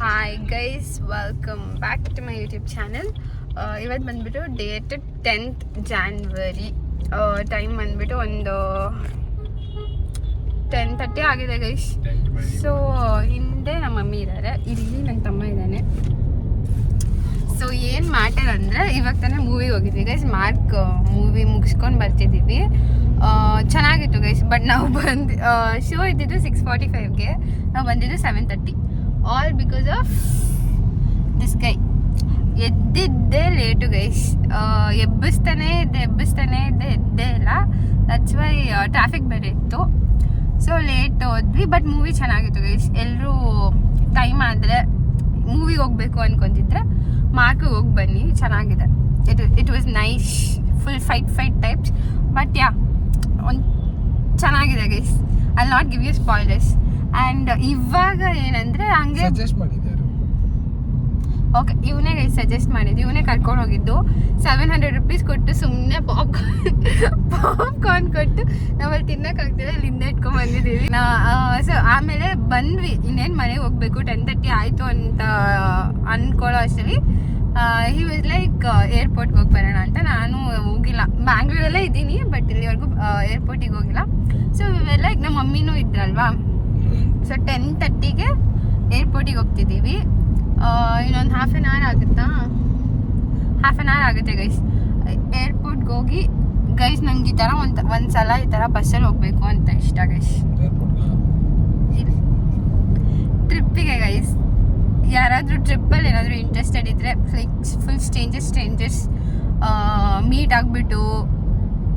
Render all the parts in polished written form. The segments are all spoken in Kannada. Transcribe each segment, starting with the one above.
Hi guys, welcome back to my YouTube channel. ಇವತ್ತು ಬಂದುಬಿಟ್ಟು ಡೇಟ್ 10th January. ಟೈಮ್ ಬಂದುಬಿಟ್ಟು ಒಂದು 10:30 ಆಗಿದೆ ಗೈಸ್. ಸೊ ಹಿಂದೆ ನಮ್ಮ ಮಮ್ಮಿ ಇದ್ದಾರೆ, ಇಲ್ಲಿ ನನ್ನ ತಮ್ಮ ಇದ್ದಾನೆ. ಸೊ ಏನು ಮ್ಯಾಟರ್ ಅಂದರೆ, ಇವಾಗ ತಾನೇ ಮೂವಿಗೆ ಹೋಗಿದ್ವಿ ಗೈಸ್. ಮಾರ್ಕ್ ಮೂವಿ ಮುಗಿಸ್ಕೊಂಡು ಬರ್ತಿದ್ದೀವಿ. ಚೆನ್ನಾಗಿತ್ತು ಗೈಸ್. ಬಟ್ ನಾವು ಶೋ ಇದ್ದಿದ್ದು 6:45ಗೆ, ನಾವು ಬಂದಿದ್ದು 7:30. All because of this guy. ಎದ್ದಿದ್ದೇ ಲೇಟು ಗೈಸ್. ಎಬ್ಬಿಸ್ತಾನೇ ಇದ್ದೆ ಎದ್ದೇ ಇಲ್ಲ. ದಟ್ಸ್ ವೈ ಟ್ರಾಫಿಕ್ ಬೇರೆ ಇತ್ತು. ಸೊ ಲೇಟ್ ಹೋದ್ವಿ. ಬಟ್ ಮೂವಿ ಚೆನ್ನಾಗಿತ್ತು ಗೈಸ್. ಎಲ್ಲರೂ ಟೈಮ್ ಆದರೆ ಮೂವಿಗೆ ಹೋಗ್ಬೇಕು ಅನ್ಕೊಂತಿದ್ರೆ ಮಾರ್ಕಿಗೆ ಹೋಗಿ ಬನ್ನಿ, ಚೆನ್ನಾಗಿದೆ. It was nice. Full fight types. But yeah, ಒಂದು ಚೆನ್ನಾಗಿದೆ guys. I will not give you spoilers. And ಇವಾಗ ಏನಂದರೆ ಹಂಗೆ ಓಕೆ, ಇವನೇ ಗೈಸ್ ಸಜೆಸ್ಟ್ ಮಾಡಿದ್ದು, ಇವನೇ ಕರ್ಕೊಂಡು ಹೋಗಿದ್ದು. 700 rupees ಕೊಟ್ಟು ಸುಮ್ಮನೆ ಪಾಪ್ಕಾರ್ನ್ ಕೊಟ್ಟು ನಾವಲ್ಲಿ ತಿನ್ನೋಕ್ಕಾಗ್ತಿಲ್ಲ, ಅಲ್ಲಿಂದ ಇಟ್ಕೊಂಡು ಬಂದಿದ್ದೀವಿ. ಸೊ ಆಮೇಲೆ ಬಂದ್ವಿ. ಇನ್ನೇನು ಮನೆಗೆ ಹೋಗ್ಬೇಕು, 10:30 ಆಯಿತು ಅಂತ ಅಂದ್ಕೊಳ್ಳೋ ಅಷ್ಟರಲ್ಲಿ ಹಿ ವಾಸ್ ಲೈಕ್ ಏರ್ಪೋರ್ಟ್ಗೆ ಹೋಗಿ ಬರೋಣ ಅಂತ. ನಾನು ಹೋಗಿಲ್ಲ, ಬ್ಯಾಂಗ್ಳೂರಲ್ಲೇ ಇದ್ದೀನಿ, ಬಟ್ ಇಲ್ಲಿವರೆಗೂ ಏರ್ಪೋರ್ಟಿಗೆ ಹೋಗಿಲ್ಲ. ಸೊ ಲೈಕ್ ನಮ್ಮ ಮಮ್ಮಿನೂ ಇದ್ರಲ್ವಾ. ಸೊ 10:30ಗೆ ಏರ್ಪೋರ್ಟಿಗೆ ಹೋಗ್ತಿದ್ದೀವಿ. ಇನ್ನೊಂದು ಹಾಫ್ ಆನ್ ಅವರ್ ಆಗುತ್ತೆ ಗೈಸ್. ಏರ್ಪೋರ್ಟ್ಗೆ ಹೋಗಿ ಗೈಸ್, ನಂಗೆ ಈ ಥರ ಒಂದು ಸಲ ಈ ಥರ ಬಸ್ಸಲ್ಲಿ ಹೋಗ್ಬೇಕು ಅಂತ ಇಷ್ಟ ಗೈಸ್. ಟ್ರಿಪ್ಪಿಗೆ ಗೈಸ್, ಯಾರಾದರೂ ಟ್ರಿಪ್ಪಲ್ಲಿ ಏನಾದರೂ ಇಂಟ್ರೆಸ್ಟೆಡ್ ಇದ್ದರೆ, ಲೈಕ್ ಫುಲ್ ಸ್ಟ್ರೇಂಜರ್ಸ್ ಮೀಟ್ ಆಗಿಬಿಟ್ಟು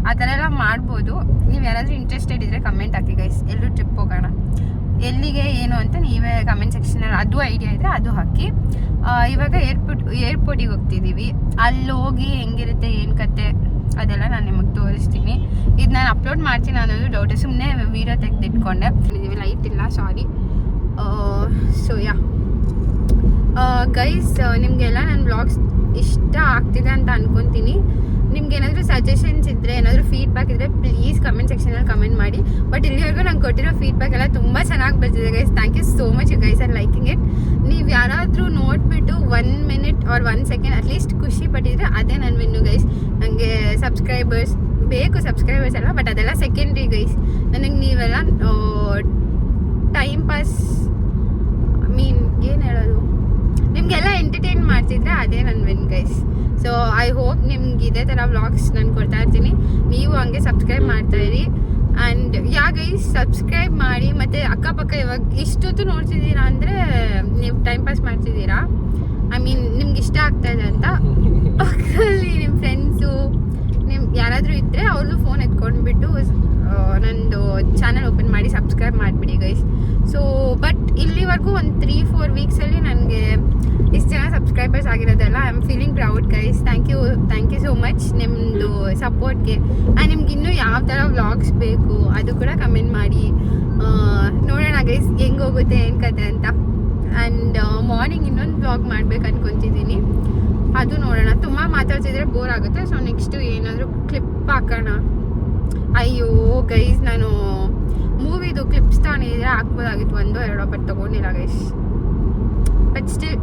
ಆ ಥರ ಎಲ್ಲ ಮಾಡ್ಬೋದು. ನೀವು ಯಾರಾದರೂ ಇಂಟ್ರೆಸ್ಟೆಡ್ ಇದ್ದರೆ ಕಮೆಂಟ್ ಹಾಕಿ ಗೈಸ್. ಎಲ್ಲರೂ ಟ್ರಿಪ್ ಹೋಗೋಣ, ಎಲ್ಲಿಗೆ ಏನು ಅಂತ ನೀವೇ ಕಮೆಂಟ್ ಸೆಕ್ಷನಲ್ಲಿ ಅದು ಐಡಿಯಾ ಇದ್ದರೆ ಅದು ಹಾಕಿ. ಇವಾಗ ಏರ್ಪೋರ್ಟಿಗೆ ಹೋಗ್ತಿದ್ದೀವಿ. ಅಲ್ಲಿ ಹೋಗಿ ಹೆಂಗಿರುತ್ತೆ, ಏನು ಕತೆ ಅದೆಲ್ಲ ನಾನು ನಿಮಗೆ ತೋರಿಸ್ತೀನಿ. ಇದು ನಾನು ಅಪ್ಲೋಡ್ ಮಾಡ್ತೀನಿ ಅನ್ನೋದು ಡೌಟ್. ಸುಮ್ಮನೆ ವೀಡಿಯೋ ತೆಗೆದಿಟ್ಕೊಂಡೆ. ಲೈಟ್ ಇಲ್ಲ, ಸಾರಿ. ಸೊ ಯಾ ಗೈಸ್, ನಿಮಗೆಲ್ಲ ನನ್ನ ವ್ಲಾಗ್ಸ್ ಇಷ್ಟ ಆಗ್ತಿದೆ ಅಂತ ಅನ್ಕೊತೀನಿ. ನಿಮ್ಗೆ ಏನಾದರೂ ಸಜೆಷನ್ಸ್ ಇದ್ದರೆ, ಏನಾದರೂ ಫೀಡ್ಬ್ಯಾಕ್ ಇದ್ದರೆ ಪ್ಲೀಸ್ ಕಮೆಂಟ್ ಸೆಕ್ಷನಲ್ಲಿ ಕಮೆಂಟ್ ಮಾಡಿ. ಬಟ್ ಇಲ್ಲಿವರೆಗೂ ನಂಗೆ ಕೊಟ್ಟಿರೋ ಫೀಡ್ಬ್ಯಾಕ್ ಎಲ್ಲ ತುಂಬ ಚೆನ್ನಾಗಿ ಬರ್ತಿದೆ guys. Thank you so much you guys are liking it. ನೀವು ಯಾರಾದರೂ ನೋಡಿಬಿಟ್ಟು 1 minute or 1 second ಅಟ್ಲೀಸ್ಟ್ ಖುಷಿ ಪಟ್ಟಿದ್ರೆ ಅದೇ ನನ್ನ ವಿನ್ನು ಗೈಸ್. ನನಗೆ ಸಬ್ಸ್ಕ್ರೈಬರ್ಸ್ ಬೇಕು, ಸಬ್ಸ್ಕ್ರೈಬರ್ಸ್ ಎಲ್ಲ, ಬಟ್ ಅದೆಲ್ಲ ಸೆಕೆಂಡ್ರಿ ಗೈಸ್. ನನಗೆ ನೀವೆಲ್ಲ ಟೈಮ್ ಪಾಸ್ ಏನು ಹೇಳೋದು, ನಿಮಗೆಲ್ಲ ಎಂಟರ್ಟೈನ್ ಮಾಡ್ತಿದ್ರೆ ಅದೇ ನನ್ನ win guys. So I hope ನಿಮ್ಗೆ ಇದೇ ಥರ ವ್ಲಾಗ್ಸ್ ನಾನು ಕೊಡ್ತಾ ಇರ್ತೀನಿ. ನೀವು ಹಂಗೆ ಸಬ್ಸ್ಕ್ರೈಬ್ ಮಾಡ್ತಾಯಿರಿ. ಆ್ಯಂಡ್ ಯಾ ಗೈಸ್, ಸಬ್ಸ್ಕ್ರೈಬ್ ಮಾಡಿ. ಮತ್ತು ಅಕ್ಕಪಕ್ಕ ಇವಾಗ ಇಷ್ಟೊತ್ತು ನೋಡ್ತಿದ್ದೀರಾ ಅಂದರೆ ನೀವು ಟೈಮ್ ಪಾಸ್ ಮಾಡ್ತಿದ್ದೀರಾ. ಐ ಮೀನ್ ನಿಮ್ಗೆ ಇಷ್ಟ ಆಗ್ತಾಯಿದೆ ಅಂತ. ಪಕ್ಕದಲ್ಲಿ ನಿಮ್ಮ ಫ್ರೆಂಡ್ಸು ಯಾರಾದರೂ ಇದ್ದರೆ ಅವ್ರದ್ದು ಫೋನ್ ಎತ್ಕೊಂಡ್ಬಿಟ್ಟು ನಂದು ಚಾನಲ್ ಓಪನ್ ಮಾಡಿ ಸಬ್ಸ್ಕ್ರೈಬ್ ಮಾಡಿಬಿಡಿ ಗೈಸ್. ಸೊ ಬಟ್ ಇಲ್ಲಿವರೆಗೂ ಒಂದು 3-4 ವೀಕ್ಸಲ್ಲಿ ನನಗೆ ಇಷ್ಟು ಜನ ಸಬ್ಸ್ಕ್ರೈಬರ್ಸ್ ಆಗಿರೋದಲ್ಲ. I am feeling proud guys. Thank you so much ನಿಮ್ಮದು ಸಪೋರ್ಟ್ಗೆ. ಆ್ಯಂಡ್ ನಿಮ್ಗೆ ಇನ್ನೂ ಯಾವ ಥರ ವ್ಲಾಗ್ಸ್ ಬೇಕು ಅದು ಕೂಡ ಕಮೆಂಟ್ ಮಾಡಿ. ನೋಡೋಣ ಗೈಸ್ ಹೆಂಗೆ ಹೋಗುತ್ತೆ, ಏನು ಕತೆ ಅಂತ. ಆ್ಯಂಡ್ ಮಾರ್ನಿಂಗ್ ಇನ್ನೊಂದು ವ್ಲಾಗ್ ಮಾಡ್ಬೇಕು ಅನ್ಕೊತಿದ್ದೀನಿ, ಅದು ನೋಡೋಣ. ತುಂಬ ಮಾತಾಡ್ತಿದ್ರೆ ಬೋರ್ ಆಗುತ್ತೆ. ಸೊ ನೆಕ್ಸ್ಟು ಏನಾದರೂ ಕ್ಲಿಪ್ ಹಾಕೋಣ. ಅಯ್ಯೋ ಗೈಸ್, ನಾನು ಮೂವಿದು ಕ್ಲಿಪ್ಸ್ ತಗೊಂಡಿದ್ರೆ ಹಾಕ್ಬೋದಾಗಿತ್ತು, 1-2 ಬಟ್ ತೊಗೊಂಡಿಲ್ಲ ಗೈಸ್. ಬಟ್ ಸ್ಟಿಲ್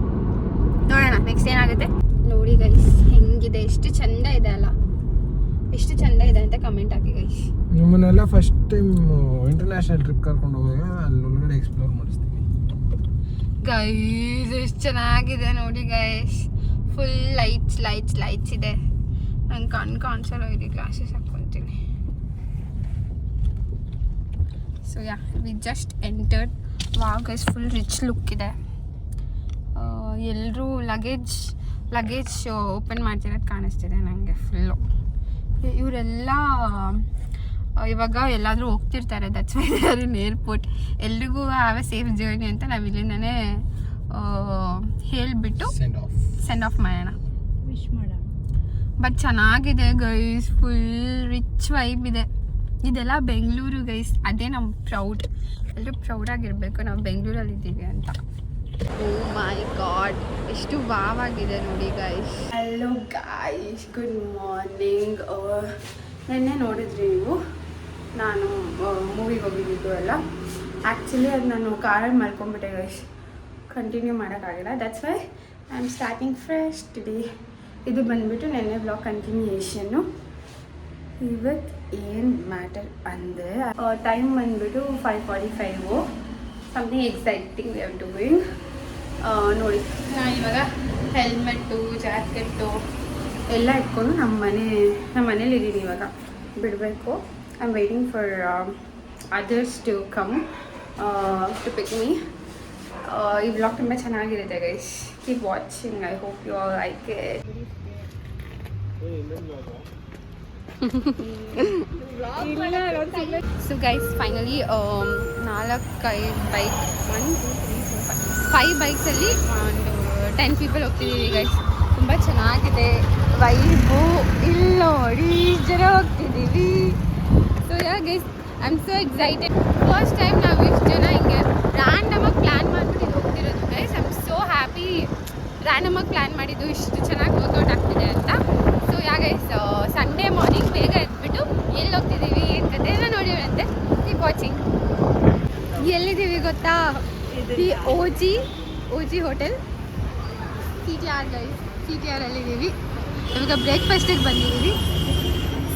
ನೋಡೋಣ ನೆಕ್ಸ್ಟ್ ಏನಾಗುತ್ತೆ. ನೋಡಿ ಗೈಸ್ ಹೆಂಗಿದೆ, ಎಷ್ಟು ಚಂದ ಇದೆ ಅಲ್ಲ, ಎಷ್ಟು ಚಂದ ಇದೆ ಅಂತ ಕಮೆಂಟ್ ಹಾಕಿ ಗೈಸ್. ನಿಮ್ಮನ್ನೆಲ್ಲ ಫಸ್ಟ್ ಟೈಮ್ ಇಂಟರ್ನ್ಯಾಷನಲ್ ಟ್ರಿಪ್ ಕರ್ಕೊಂಡು ಹೋಗುವಾಗ ಅಲ್ಲಿ ಒಳಗಡೆ ಎಕ್ಸ್ಪ್ಲೋರ್ ಮಾಡಿಸ್ತೀವಿ ಗೈಸ್. ಎಷ್ಟು ಚೆನ್ನಾಗಿದೆ ನೋಡಿ ಗೈಸ್. ಫುಲ್ ಲೈಟ್ಸ್ ಇದೆ. ನಂಗೆ ಕಾಣಿಸಲ್ಲ, ಇದೆ ಗ್ಲಾಸಸ್ ಹಾಕ್ಕೊಳ್ತೀನಿ. So yeah, we just entered. Wow guys, full rich look ಇದೆ. ಎಲ್ಲರೂ ಲಗೇಜ್ ಓಪನ್ ಮಾಡ್ತಿರೋದು ಕಾಣಿಸ್ತಿದೆ ನನಗೆ ಫುಲ್ಲು. ಇವರೆಲ್ಲ ಇವಾಗ ಎಲ್ಲಾದರೂ ಹೋಗ್ತಿರ್ತಾರೆ. That's why they are in airport. ಎಲ್ರಿಗೂ ಹ್ಯಾವ್ ಎ ಸೇಫ್ ಜರ್ನಿ ಅಂತ ನಾವು ಇಲ್ಲಿಂದನೇ ಹೇಳಿಬಿಟ್ಟು ಸೆಂಡ್ ಆಫ್ ಮಾಡೋಣ, ವಿಶ್ ಮಾಡೋಣ. ಬಟ್ ಚೆನ್ನಾಗಿದೆ ಗೈಸ್, ಫುಲ್ ರಿಚ್ ವೈಬ್ ಇದೆ. ಇದೆಲ್ಲ ಬೆಂಗಳೂರು ಗೈಸ್, ಅದೇ ನಮ್ಮ ಪ್ರೌಡ್. ಎಲ್ಲರೂ ಪ್ರೌಡಾಗಿರಬೇಕು ನಾವು ಬೆಂಗಳೂರಲ್ಲಿದ್ದೀವಿ ಅಂತ. ಓ ಮೈ ಗಾಡ್, ಎಷ್ಟು ವಾವಾಗಿದೆ ನೋಡಿ guys. Hello guys, good morning. ನೆನ್ನೆ ನೋಡಿದ್ರಿ ನೀವು, ನಾನು ಮೂವಿಗೆ ಹೋಗಿದ್ದು ಎಲ್ಲ. ಆ್ಯಕ್ಚುಲಿ ಅದು ನಾನು ಕಾರಲ್ಲಿ ಮಲ್ಕೊಂಡ್ಬಿಟ್ಟೆ ಗೈಸ್. ಕಂಟಿನ್ಯೂ ಮಾಡೋಕ್ಕಾಗಿಲ್ಲ. That's why I am starting fresh today. ಇದು ಬಂದುಬಿಟ್ಟು ನೆನ್ನೆ ಬ್ಲಾಗ್ ಕಂಟಿನ್ಯೂಯೇಷನ್ನು. ಇವತ್ತು ಏನು ಮ್ಯಾಟರ್ ಅಂದರೆ ಟೈಮ್ ಬಂದುಬಿಟ್ಟು 5:45. Something exciting we are doing. ನೋಡಿ ನಾನು ಇವಾಗ ಹೆಲ್ಮೆಟ್ಟು ಜಾಕೆಟ್ಟು ಎಲ್ಲ ಇಟ್ಕೊಂಡು ನಮ್ಮ ಮನೇಲಿ ಇದ್ದೀನಿ. ಇವಾಗ ಬಿಡಬೇಕು. I am waiting for others to come to pick me. ಈ ಬ್ಲಾಗ್ ತುಂಬ ಚೆನ್ನಾಗಿರುತ್ತೆ guys. Keep watching. I hope you all like it. So guys finally 4-5 bike 5 ಬೈಕ್ಸಲ್ಲಿ ಒಂದು 10 ಪೀಪಲ್ ಹೋಗ್ತಿದ್ದೀವಿ ಗೈಸ್. ತುಂಬ ಚೆನ್ನಾಗಿದೆ ವೈಬು. ಇಲ್ಲಿ ನೋಡಿ ಜನ ಹೋಗ್ತಿದ್ದೀವಿ. So yeah guys I am so excited. First time ನಾವು ಇಷ್ಟು ಜನ ಹಿಂಗೆ ರ್ಯಾಂಡಮಾಗಿ ಪ್ಲ್ಯಾನ್ ಮಾಡಿಬಿಟ್ಟು ಹೋಗ್ತಿರೋದು guys. I am so happy. ರ್ಯಾಂಡಮಾಗಿ ಪ್ಲ್ಯಾನ್ ಮಾಡಿದ್ದು ಇಷ್ಟು ಚೆನ್ನಾಗಿ ವರ್ಕೌಟ್ ಆಗ್ತಿದೆ ಅಂತ. ಸೊ ಯಾ ಗೈಸ್ ಸಂಡೇ ಮಾರ್ನಿಂಗ್ ಬೇಗ ಎದ್ಬಿಟ್ಟು ಎಲ್ಲಿ ಹೋಗ್ತಿದ್ದೀವಿ ಅಂತದೆಲ್ಲ ನೋಡಿವ್ರಂತೆ. Keep watching. ಎಲ್ಲಿದ್ದೀವಿ ಗೊತ್ತಾ? The O G hotel CTR guys. CTR ಅಲ್ಲಿದ್ದೀವಿ. ಇವಾಗ ಬ್ರೇಕ್ಫಾಸ್ಟಿಗೆ ಬಂದಿದ್ದೀವಿ.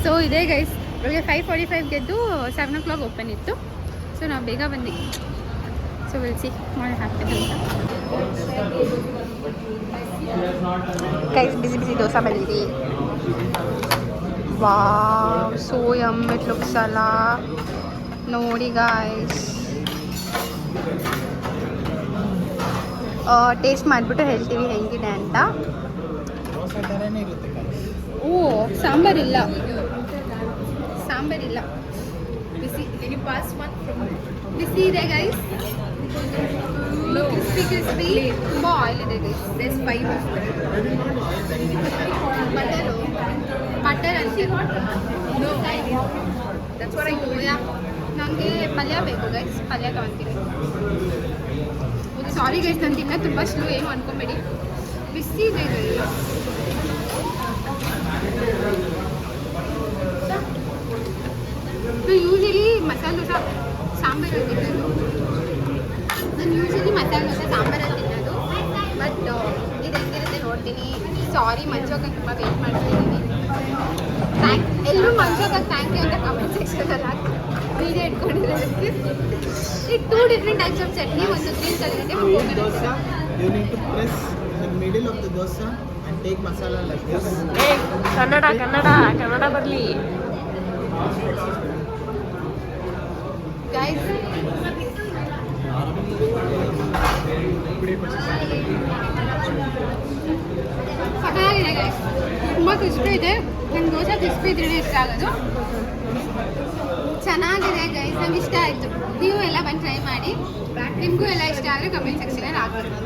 ಸೊ ಇದೇ ಗೈಸ್ ಇವಾಗ 5:45 ಗೆದ್ದು 7 o'clock ಓಪನ್ ಇತ್ತು. ಸೊ ನಾವು ಬೇಗ ಬಂದ್ವಿ. ಸೊ ವಿಲ್ ಸಿ ಮಾಡಿ ಹಾಕ್ತೇವೆ ಅಂತ ಗೈಸ್. ಬಿಸಿ ದೋಸೆ ಬಂದಿದೆ. Wow so yum it looks ಅಲ್ಲ. ನೋಡಿ ಗಾಯ್ಸ್ ಟೇಸ್ಟ್ ಮಾಡಿಬಿಟ್ಟು ಹೇಳ್ತೀವಿ ಹೆಂಗಿದೆ ಅಂತ. ಓ ಸಾಂಬಾರಿಲ್ಲ ಬಿಸಿ ಬಿಸಿ ಇದೆ ಗೈಸ್. ಕ್ರಿಸ್ಪಿ ತುಂಬ ಆಯಿಲ್ ಇದೆ ಗೈಸ್. ಬಟರ್ ಅಷ್ಟೇ. ನನಗೆ ಪಲ್ಯ ಬೇಕು ಗೈಸ್. ಪಲ್ಯ ತೊಗೊತೀನಿ. ಸಾರಿ ಗೈಸ್ ನಾನು ತಿನ್ನ ತುಂಬ ಸ್ಲೋ, ಏನು ಅನ್ಕೊಂಬೇಡಿ. ಬಿಸಿ ಇದೆ ಗೈಸ್. ಯೂಶಲಿ ಮಸಾಲೆ ದೋಸೆ ಸಾಂಬಾರಲ್ಲಿ ತಿನ್ನೋದು. ನಾನು ಯೂಶಲಿ ಮಸಾಲೆ ದೋಸೆ ಸಾಂಬಾರಲ್ಲಿ ತಿನ್ನೋದು. ಬಟ್ ಇದು ಹೆಂಗಿರುತ್ತೆ ನೋಡ್ತೀನಿ. ಸಾರಿ ಮಂಜೋಗ ತುಂಬ ವೇಟ್ ಮಾಡ್ತಿದ್ದೀನಿ. ಎಲ್ಲರೂ ಮಂಜೋಗ ಥ್ಯಾಂಕ್ ಯು ಅಂತ ಕಮೆಂಟ್ ಸೆಕ್ಷನಲ್ಲಿ ಹಾಕಿ ವೀಡಿಯೋ ಇಟ್ಕೊಂಡಿರೋದಕ್ಕೆ. ಈ 2 different types of ಚಟ್ನಿ. ಒಂದು ಗ್ರೀನ್ ಕಲರ್ ಇದೆ, ಒಂದು dosa, you need to press the middle of the dosa and take masala like this. Hey, Kannada ಬರ್ಲಿ. ಗೈಸ್ ಸಖತ್ತಾಗಿದೆ ಗೈಸ್. ತುಂಬ ಕ್ರಿಸ್ಪಿ ಇದೆ. ನನ್ನ ದೋಸೆ ಕ್ರಿಸ್ಪಿ ಇದ್ರೆ ಇಷ್ಟ ಆಗೋದು. ಚೆನ್ನಾಗಿದೆ ಗೈಸ್. ನಮ್ಗೆ ಇಷ್ಟ ಆಯಿತು. ನೀವು ಎಲ್ಲ ಬಂದು ಟ್ರೈ ಮಾಡಿ. ನಿಮಗೂ ಎಲ್ಲ ಇಷ್ಟ ಆದರೆ ಕಮೆಂಟ್ ಸೆಕ್ಷನಲ್ಲಿ ಹಾಕ್ಬೇಕು.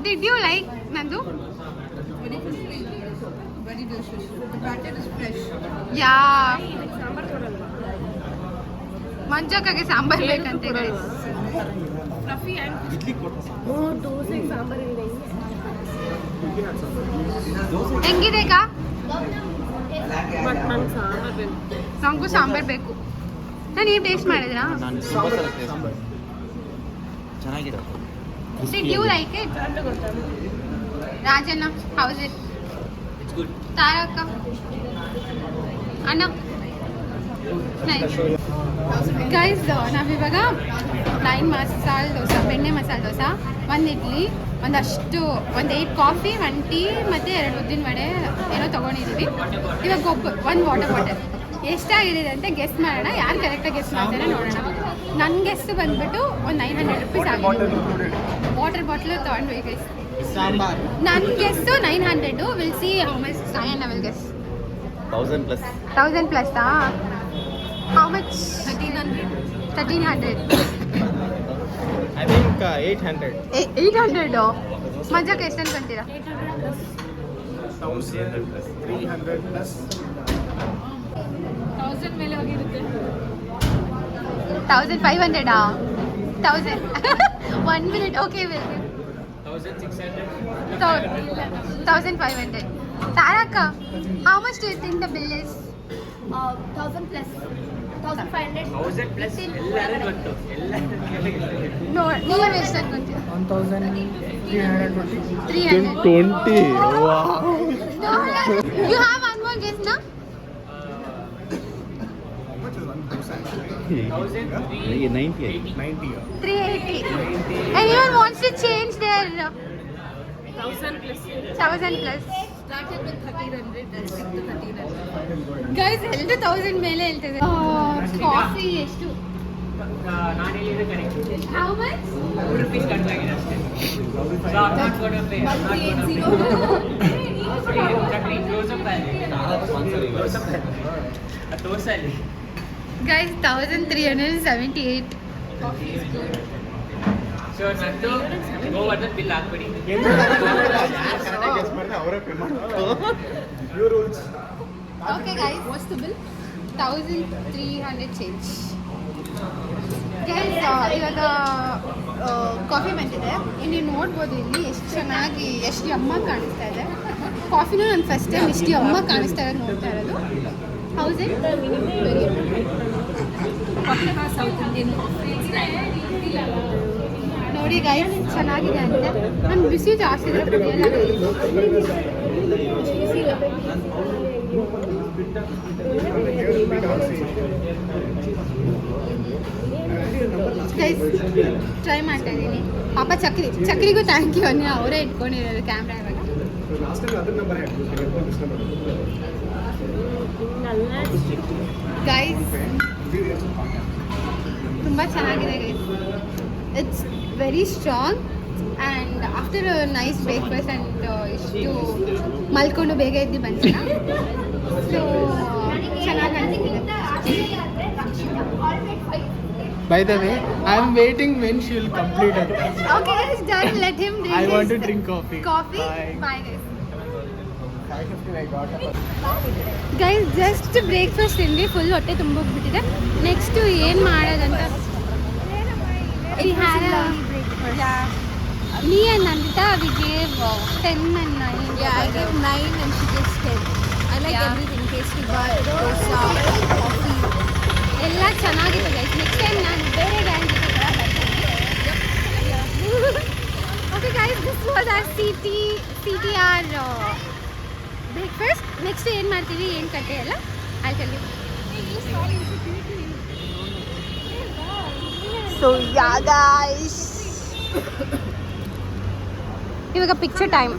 ಡಿಡ್ ಯು ಲೈಕ್ ನಂದು? ಯಾ ಮಂಜಕ್ಕಾಗೆ ಸಾಂಬಾರ್ ಬೇಕಂತೆ ಗೈಸ್. ಹೆಂಗಿದೆ ಅಕ್ಕ? ನನಗೂ ಸಾಂಬಾರ್ ಬೇಕು. ನಾನು ನೀವು ಟೇಸ್ಟ್ ಮಾಡಿದ್ರಾ? Did you like it? Rajana, how is it? It's good. Taraka, Anna, nice. Guys, ನಾವಿವಾಗ 9 ಮಸಾಲೆ ದೋಸೆ, ಬೆಣ್ಣೆ ಮಸಾಲೆ ದೋಸೆ, 1 ಇಡ್ಲಿ, ಒಂದು 8 ಕಾಫಿ, 1 ಟೀ ಮತ್ತು 2 ಉದ್ದಿನ ವಡೆ ಏನೋ ತೊಗೊಂಡಿದ್ದೀವಿ. ಇವಾಗ 1 ವಾಟರ್ ಬಾಟಲ್. ಎಷ್ಟಾಗಿದೆ ಅಂತ ಗೆಸ್ಟ್ ಮಾಡೋಣ. ಯಾರು ಕರೆಕ್ಟಾಗಿ ಗೆಸ್ಟ್ ಮಾಡ್ತಾರೆ ನೋಡೋಣ. ನನ್ನ ಗೆಸ್ಟ್ ಬಂದುಬಿಟ್ಟು ಒಂದು 900 rupees ಆಗಿದೆ. ವಾಟರ್ ಬಾಟ್ಲು ತೊಗೊಂಡ್ವಿ ಗೈಸ್. ನನ್ನ guess 900. Will see how much Sayanna will guess. 1000 plus. How much? 1300. I think 800. 800. ಮಜಾಕ್ಕೆ ಎಷ್ಟು ಅನ್ಕೊಂತೀರಾ? 300 plus. 1000 ಮೇಲೆ ಹೋಗಿರುತ್ತೆ. 1500. 1000. 1 minute. Okay, will give 1600. 1500. Taraka, how much do you think the bill is? 1000 plus. 1000 plus ಎಲ್ಲರೂ ಗೊತ್ತು ನೀವು ಎಷ್ಟು ಅನ್ಕೊಂತೀರ? 20. You have one more guess now? 380. Anyone wants to change their 1000 plus. 1000 plus? Started with 1300. Guys, 1000 ಮೇಲೆ ಹೇಳ್ತಿದೆ. ಕಾಫಿ ಎಷ್ಟು? ನಾನು ಹೇಳಿದ್ರೆ ಕರೆಕ್ಟ್. How much? ₹2 ಕಟ್ ಆಗಿದೆ ಅಷ್ಟೇ. So I'm not going to pay. I'm not going to pay. Exactly. Close up ಅದು ತೋರ್ಸಲ್ಲಿ. Guys, 1378. ಸೊ ನಂದು ಗೋವರ್ಧನ್ ಬಿಲ್ ಹಾಕ್ಬಿಡಿ. Okay guys, what's the bill? 1300 change. Guys, ಇವಾಗ ಕಾಫಿ ಬಂದಿದೆ. ಇಲ್ಲಿ ನೋಡ್ಬೋದು ಇಲ್ಲಿ ಎಷ್ಟು ಚೆನ್ನಾಗಿ ಎಷ್ಟು ಅಮ್ಮ ಕಾಣಿಸ್ತಾ ಇದೆ. ಕಾಫಿನೂ ನಾನು ಫಸ್ಟ್ ಟೈಮ್ ಎಷ್ಟು ಅಮ್ಮ ಕಾಣಿಸ್ತಾ ಇರೋದು ನೋಡ್ತಾ ಇರೋದು. House it? South Indian. ನೋಡಿ ಗೈಸ್ ಚೆನ್ನಾಗಿದೆ ಅಂತೆ. ನಾನು ಬಿಸಿ ಜಾಸ್ತಿ ಇದ್ರೆ ಕುಡಿಯಲ್ಲ. ಗೈಸ್ ಟ್ರೈ ಮಾಡ್ತಾ ಇದ್ದೀನಿ. ಪಾಪ ಚಕ್ರಿಗೂ ಥ್ಯಾಂಕ್ ಯು ಅನ್ನೋ ಅವರೇ ಇಟ್ಕೊಂಡಿರೋದು ಕ್ಯಾಮ್ರಾ ಇವಾಗ. ಗೈಸ್ ತುಂಬ ಚೆನ್ನಾಗಿದೆ guys. It's very strong and after nice breakfast and ಇಷ್ಟು ಮಲ್ಕೊಂಡು ಬೇಗ ಎದ್ದು ಬಂದಿಲ್ಲ. ಸೊ ಚೆನ್ನಾಗಿ ಅನಿಸ್ತಿದೆ. By the way, I am waiting when she will complete it. Okay guys, done. Let him drink. I want to his drink coffee. Coffee? Bye. Bye guys. 5:15 I got it. Guys just breakfast ತಿಂದ್ವಿ, ಫುಲ್ ಹೊಟ್ಟೆ ತುಂಬೋಗ್ಬಿಟ್ಟಿದೆ. ನೆಕ್ಸ್ಟು ಏನು ಮಾಡೋದಂತ me and Nandita, we gave 10 and 9. Yeah, I gave 9 and she gave 10. I like everything. Tasty bar, dosa, coffee. ಎಲ್ಲ ಚೆನ್ನಾಗಿದೆ ಗೈಸ್. ನೆಕ್ಸ್ಟ್ ಟೈಮ್ ನಾನು ಬೇರೆ ಗ್ಯಾಂಗ್ ಜೊತೆ ಕೂಡ ಬರ್ತೀನಿ. Okay guys, this was our CTR breakfast. Next ಏನು ಮಾಡ್ತೀವಿ ಏನು ಕತೆ ಎಲ್ಲ ಅಲ್ಲಿ tell you. So yeah guys, ಇವಾಗ ಪಿಕ್ಚರ್ ಟೈಮ್.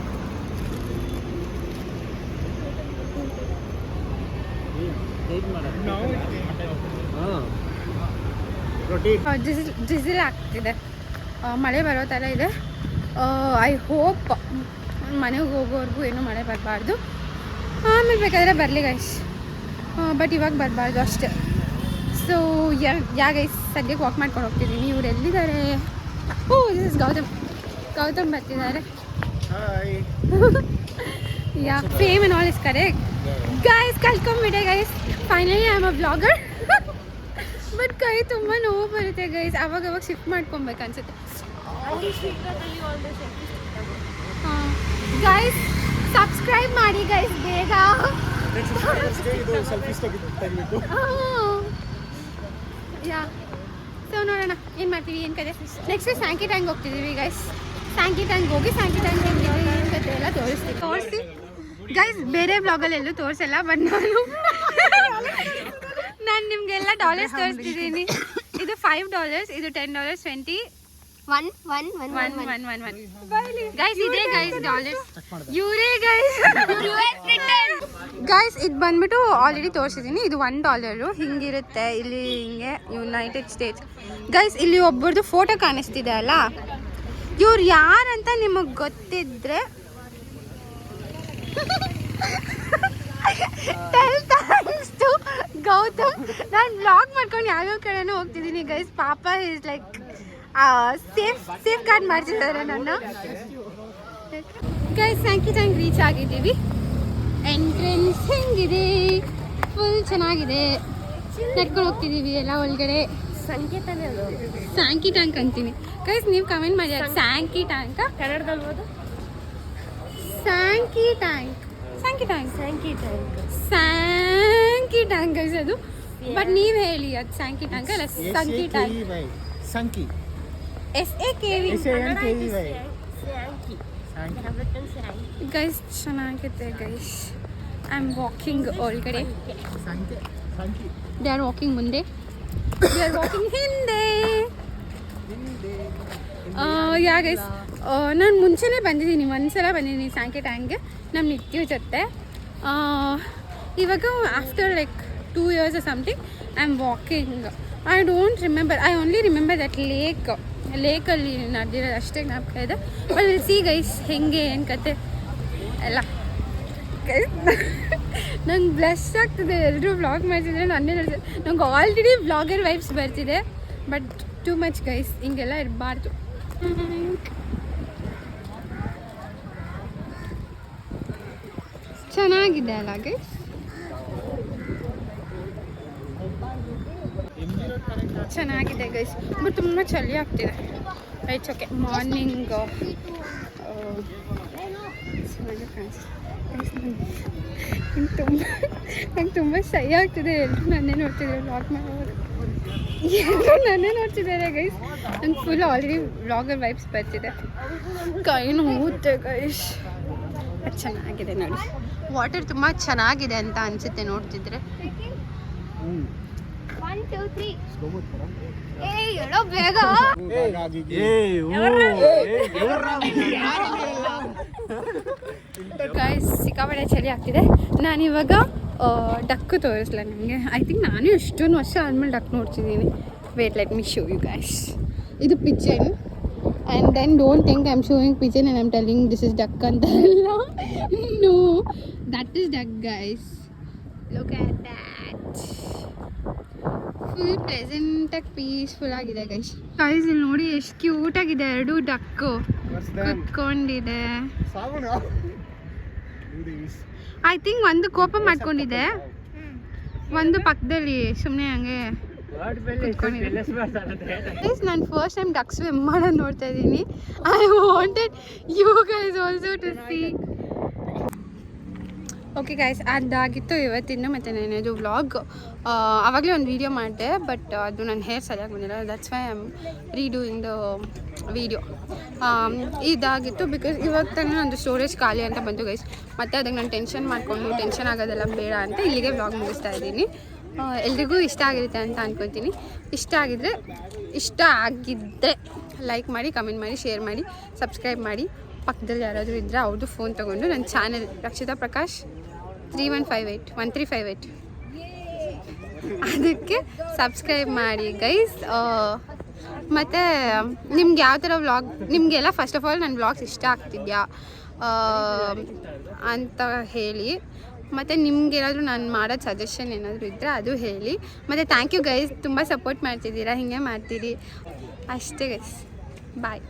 ಡಿಸಿಲ್ ಆಗ್ತಿದೆ, ಮಳೆ ಬರೋ ಥರ ಇದೆ. ಐ ಹೋಪ್ ಮನೆಗೆ ಹೋಗೋವರೆಗೂ ಏನೂ ಮಳೆ ಬರಬಾರ್ದು. ಆಮೇಲೆ ಬೇಕಾದರೆ ಬರಲಿ ಗೈಸ್, ಬಟ್ ಇವಾಗ ಬರಬಾರ್ದು ಅಷ್ಟೇ. ಸೊ ಯಾ ಗೈಸ್, ಸದ್ಯಕ್ಕೆ ವಾಕ್ ಮಾಡ್ಕೊಂಡು ಹೋಗ್ತಿದ್ದೀನಿ. ಇವ್ರು ಎಲ್ಲಿದ್ದಾರೆ? ಓ, ದಿಸ್ ಇಸ್ ಗೌತಮ್ ಬರ್ತಿದ್ದಾರೆ. Yeah, fame and all is correct guys. ಕಲ್ತ್ಕೊಂಡ್ಬಿಟ್ಟೆ guys, finally I am a blogger. But ಕೈ ತುಂಬ ನೋವು ಬರುತ್ತೆ ಗೈಸ್. ಅವಾಗ ಶಿಫ್ಟ್ ಮಾಡ್ಕೊಬೇಕು ಅನ್ಸುತ್ತೆ. ಹಾಂ ಗೈಸ್, ಸಬ್ಸ್ಕ್ರೈಬ್ ಮಾಡಿ ಗೈಸ್ ಬೇಗ. ಯಾ, ಸೊ ನೋಡೋಣ ಏನು ಮಾಡ್ತೀವಿ, ಏನು ಕತೆ. ನೆಕ್ಸ್ಟ್ ಸ್ಯಾಂಕಿ ಟ್ಯಾಂಕ್ ಹೋಗ್ತಿದ್ದೀವಿ ಗೈಸ್. ಸ್ಯಾಂಕಿ ಟ್ಯಾಂಕ್ ಹೋಗಿ ಸ್ಯಾಂಕಿ ಟ್ಯಾಂಕ್ ಏನು ಕತೆ ಎಲ್ಲ ತೋರಿಸಿ ಗೈಸ್. ಬೇರೆ ಬ್ಲಾಗಲ್ಲಿ ಎಲ್ಲೂ ತೋರಿಸಲ್ಲ, ಬಟ್ ನಾನು ನಿಮಗೆಲ್ಲ ಡಾಲರ್ಸ್ ತೋರಿಸ್ತಿದ್ದೀನಿ. ಇದು $5, ಇದು $10, 20, 1 ಗೈಸ್. ಇದೇ ಗೈಸ್ ಡಾಲರ್ಸ್, ಇವರೇ ಗೈಸ್. ಗೈಸ್ ಇದು ಬಂದ್ಬಿಟ್ಟು ಆಲ್ರೆಡಿ ತೋರಿಸಿದ್ದೀನಿ. ಇದು $1 ಹಿಂಗಿರುತ್ತೆ ಇಲ್ಲಿ, ಹಿಂಗೆ ಯುನೈಟೆಡ್ ಸ್ಟೇಟ್ಸ್. ಗೈಸ್ ಇಲ್ಲಿ ಒಬ್ಬರದು ಫೋಟೋ ಕಾಣಿಸ್ತಿದೆ ಅಲ್ಲ, ಇವ್ರು ಯಾರಂತ ನಿಮಗೆ ಗೊತ್ತಿದ್ರೆ ಟೆಲ್ ಥ್ಯಾಂಕ್ಸ್ ಟು ಗೌತಮ್. ನಾನು ಬ್ಲಾಗ್ ಮಾಡ್ಕೊಂಡು ಯಾವ್ಯಾವ ಕಡೆನೂ ಹೋಗ್ತಿದ್ದೀನಿ ಗೈಸ್. ಪಾಪ ಇಸ್ ಲೈಕ್ ಸೇಫ್ ಗಾರ್ಡ್ ಮಾಡ್ತಿದ್ದಾರೆ ನನ್ನ ಗೈಸ್. ಸ್ಯಾಂಕಿ ಟ್ಯಾಂಕ್ ರೀಚ್ ಆಗಿದ್ದೀವಿ. ಎಂಟ್ರೆನ್ಸ್ ಹೆಂಗಿದೆ? ಫುಲ್ ಚೆನ್ನಾಗಿದೆ. ನಡ್ಕೊಂಡು ಹೋಗ್ತಿದ್ದೀವಿ ಎಲ್ಲ ಒಳಗಡೆ. ಸ್ಯಾಂಕಿ ಟ್ಯಾಂಕ್ ಅಂತೀನಿ ಗೈಸ್, ನೀವು ಕಮೆಂಟ್ ಮಾಡಿ. ಸ್ಯಾಂಕಿ ಟ್ಯಾಂಕ್ ಕನ್ನಡದಲ್ಬೋದು? Sankey tank guys. ಅದು ಬಟ್ ನೀವು ಹೇಳಿ ಅದು ಸ್ಯಾಂಕಿ ಟ್ಯಾಂಕ್ ಅಲ್ಲ Sankey tank. Sankey. SAKV SANKEY. Guys ಚೆನ್ನಾಗಿದೆ ಗೈಸ್. ಐ ಆಮ್ ವಾಕಿಂಗ್ ಒಳಗಡೆ, ದೇ ಆರ್ ವಾಕಿಂಗ್ ಮುಂದೆ, ದೇ ಆರ್ ವಾಕಿಂಗ್ ಹಿಂದೆ. ಯಾ ಗೈಸ್ ನಾನು ಮುಂಚೆನೇ ಬಂದಿದ್ದೀನಿ, ಒಂದ್ಸಲ ಬಂದಿದ್ದೀನಿ ಸ್ಯಾಂಕಿ ಟ್ಯಾಂಕ್ಗೆ ನಮ್ಮ ನಿತ್ಯ ಜೊತೆ. ಇವಾಗ after like 2 years or something I am walking. I don't remember, I only remember that ಲೇಕಲ್ಲಿ ನಡೆದಿರೋದು ಅಷ್ಟೇ ಜ್ಞಾಪಕ ಇದೆ. ಬಟ್ ಸಿ ಗೈಸ್ ಹೆಂಗೆ ಏನು ಕತೆ ಎಲ್ಲ ನಂಗೆ ಬ್ಲಸ್ ಆಗ್ತಿದೆ. ಎಲ್ಲರೂ ವ್ಲಾಗ್ ಮಾಡ್ತಿದ್ರೆ ನನ್ನೇ ನೋಡ್ತಿದ್ದೆ. ನಂಗೆ ಆಲ್ರೆಡಿ ವ್ಲಾಗರ್ ವೈಬ್ಸ್ ಬರ್ತಿದೆ, ಬಟ್ ಟೂ ಮಚ್ ಗೈಸ್, ಹಿಂಗೆಲ್ಲ ಇರಬಾರ್ದು. ಚೆನ್ನಾಗಿದೆ ಅಲ್ಲ ಗೈಸ್, ಚೆನ್ನಾಗಿದೆ ಗೈಸ್. ಬಟ್ ತುಂಬ ಚಳಿ ಆಗ್ತಿದೆ. It's okay. ಮಾರ್ನಿಂಗ್ ನಂಗೆ ತುಂಬ ಸೈ ಆಗ್ತಿದೆ. ಎಲ್ಲರೂ ನನ್ನೇ ನೋಡ್ತಿದ್ದಾರೆ ವ್ಲಾಗ್ ಮಾಡೋರು, ಎಲ್ಲರೂ ನನ್ನೇ ನೋಡ್ತಿದ್ದಾರೆ ಗೈಸ್. ನಂಗೆ ಫುಲ್ ಆಲ್ರೆಡಿ ವ್ಲಾಗರ್ ವೈಬ್ಸ್ ಬರ್ತಿದೆ. ಕೈ ನೋವುತ್ತೆ ಗೈಸ್. ಬಟ್ ಚೆನ್ನಾಗಿದೆ ನೋಡಿ, ವಾಟರ್ ತುಂಬ ಚೆನ್ನಾಗಿದೆ ಅಂತ ಅನಿಸುತ್ತೆ ನೋಡ್ತಿದ್ರೆ. 1 2 3 ಹೇಳೋ ಬೇಗ. ಗೈಸ್ ಸಿಕ್ಕಾಪಟ್ಟೆ ಚಳಿ ಆಗ್ತಿದೆ. ನಾನಿವಾಗ ಡಕ್ಕು ತೋರಿಸ್ಲ ನಿಮಗೆ. ಐ ಥಿಂಕ್ ನಾನು ಎಷ್ಟೊಂದು ವರ್ಷ ಆದಮೇಲೆ ಡಕ್ ನೋಡ್ತಿದ್ದೀನಿ. Wait let me show you guys. ಇದು pigeon, and then don't think I am showing pigeon and I am telling this is duck ಅಂತ ಎಲ್ಲ. No, that is duck guys. Look at that. Full ಪ್ಲೆಸೆಂಟಾಗಿ ಪೀಸ್ಫುಲ್ ಆಗಿದೆ ಗೈಸ್. ಗೈಸ್ ಇಲ್ಲಿ ನೋಡಿ ಎಷ್ಟು ಕ್ಯೂಟಾಗಿದೆ. ಎರಡು ಡಕ್ಕು ಕುತ್ಕೊಂಡಿದೆ. ಐ ಥಿಂಕ್ ಒಂದು ಕೋಪ ಮಾಡ್ಕೊಂಡಿದೆ, ಒಂದು ಪಕ್ಕದಲ್ಲಿ ಸುಮ್ಮನೆ ಹಂಗೆ ಕುತ್ಕೊಂಡಿದೆ. ನಾನು ಫಸ್ಟ್ ಟೈಮ್ ಡಕ್ ಸ್ವಿಮ್ ಮಾಡೋದು ನೋಡ್ತಾ ಇದ್ದೀನಿ. I wanted you guys also to see. Okay guys, ಅದಾಗಿತ್ತು ಇವತ್ತಿಂದು. ಮತ್ತು ನಾನಿದು ವ್ಲಾಗ್ ಆವಾಗಲೇ ಒಂದು ವೀಡಿಯೋ ಮಾಡಿದೆ, ಬಟ್ ಅದು ನನ್ನ ಹೇರ್ ಸರಿಯಾಗಿ ಬಂದಿಲ್ಲ. That's why I am redoing the video. ಇದಾಗಿತ್ತು ಬಿಕಾಸ್ ಇವಾಗ ತಾನೇ ನಂದು ಸ್ಟೋರೇಜ್ ಖಾಲಿ ಅಂತ ಬಂತು ಗೈಸ್. ಮತ್ತು ಅದಕ್ಕೆ ನಾನು ಟೆನ್ಷನ್ ಆಗೋದೆಲ್ಲ ಬೇಡ ಅಂತ ಇಲ್ಲಿಗೆ ವ್ಲಾಗ್ ಮುಗಿಸ್ತಾ ಇದ್ದೀನಿ. ಎಲ್ರಿಗೂ ಇಷ್ಟ ಆಗಿರುತ್ತೆ ಅಂತ ಅಂದ್ಕೊತೀನಿ. ಇಷ್ಟ ಆಗಿದ್ದರೆ ಲೈಕ್ ಮಾಡಿ, ಕಮೆಂಟ್ ಮಾಡಿ, ಶೇರ್ ಮಾಡಿ, ಸಬ್ಸ್ಕ್ರೈಬ್ ಮಾಡಿ. ಪಕ್ಕದಲ್ಲಿ ಯಾರಾದರೂ ಇದ್ದರೆ ಅವ್ರದ್ದು ಫೋನ್ ತೊಗೊಂಡು ನನ್ನ ಚಾನೆಲ್ ರಕ್ಷಿತಾ ಪ್ರಕಾಶ್ 1358 ಅದಕ್ಕೆ ಸಬ್ಸ್ಕ್ರೈಬ್ ಮಾಡಿ ಗೈಸ್. ಮತ್ತು ನಿಮ್ಗೆ ಯಾವ ಥರ ವ್ಲಾಗ್, ನಿಮಗೆಲ್ಲ ಫಸ್ಟ್ ಆಫ್ ಆಲ್ ನನ್ನ ವ್ಲಾಗ್ಸ್ ಇಷ್ಟ ಆಗ್ತಿದೆಯಾ ಅಂತ ಹೇಳಿ. ಮತ್ತು ನಿಮ್ಗೇನಾದರೂ ನಾನು ಮಾಡೋದು ಸಜೆಷನ್ ಏನಾದರೂ ಇದ್ದರೆ ಅದು ಹೇಳಿ. ಮತ್ತು ಥ್ಯಾಂಕ್ ಯು ಗೈಸ್, ತುಂಬ ಸಪೋರ್ಟ್ ಮಾಡ್ತಿದ್ದೀರಾ, ಹೀಗೆ ಮಾಡ್ತೀರಿ ಅಷ್ಟೇ ಗೈಸ್. ಬಾಯ್.